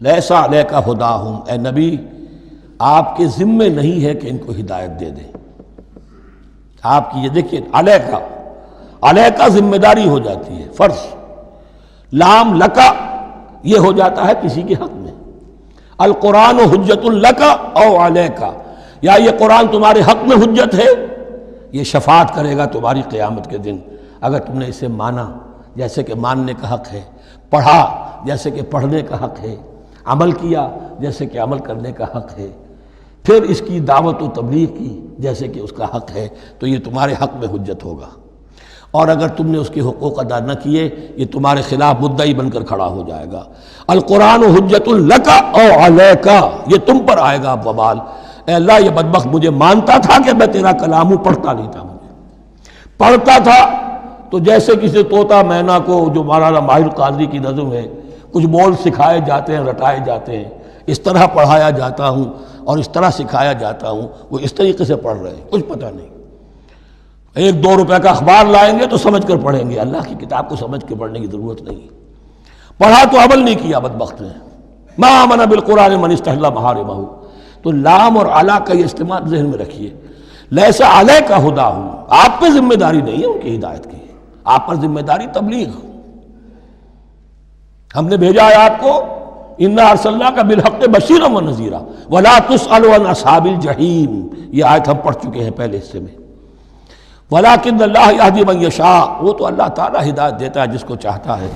لیس علیک ہداہم، اے نبی آپ کے ذمے نہیں ہے کہ ان کو ہدایت دے دیں۔ آپ کی یہ دیکھیے علیکہ ذمہ داری ہو جاتی ہے، فرض۔ لام لکا یہ ہو جاتا ہے کسی کے حق میں۔ القرآن حجت لکا او علیکا، یا یہ قرآن تمہارے حق میں حجت ہے، یہ شفاعت کرے گا تمہاری قیامت کے دن اگر تم نے اسے مانا جیسے کہ ماننے کا حق ہے، پڑھا جیسے کہ پڑھنے کا حق ہے، عمل کیا جیسے کہ عمل کرنے کا حق ہے، پھر اس کی دعوت و تبلیغ کی جیسے کہ اس کا حق ہے، تو یہ تمہارے حق میں حجت ہوگا۔ اور اگر تم نے اس کے حقوق ادا نہ کیے، یہ تمہارے خلاف مدعی بن کر کھڑا ہو جائے گا۔ القرآن حجت لک او علیک، یہ تم پر آئے گا وبال۔ اے اللہ یہ بدبخت مجھے مانتا تھا کہ میں تیرا کلام ہوں، پڑھتا نہیں تھا، مجھے پڑھتا تھا تو جیسے کسی طوطا مینا کو، جو مولانا ماہر قاضی کی نظم ہے، کچھ بول سکھائے جاتے ہیں، رٹائے جاتے ہیں، اس طرح پڑھایا جاتا ہوں اور اس طرح سکھایا جاتا ہوں، وہ اس طریقے سے پڑھ رہے ہیں، کچھ پتہ نہیں۔ 1-2 روپے کا اخبار لائیں گے تو سمجھ کر پڑھیں گے، اللہ کی کتاب کو سمجھ کے پڑھنے کی ضرورت نہیں۔ پڑھا تو عمل نہیں کیا بدبخت نے۔ ما آمن بالقرآن من استحل محارمہ، تو لام اور علا کا یہ استعمال ذہن میں رکھیے۔ لیس علیک ہداہم، آپ پہ ذمہ داری نہیں ہے ان کی ہدایت کی، آپ پر ذمہ داری تبلیغ۔ ہم نے بھیجا ہے آپ کو، انا ارسلناک بالحق بشیرا ونذیرا ولا تسأل عن اصحاب الجحیم، یہ آیت ہم پڑھ چکے ہیں پہلے حصے میں۔ ولیکن اللہ یہدی من یشاء، وہ تو اللہ تعالیٰ ہدایت دیتا ہے جس کو چاہتا ہے۔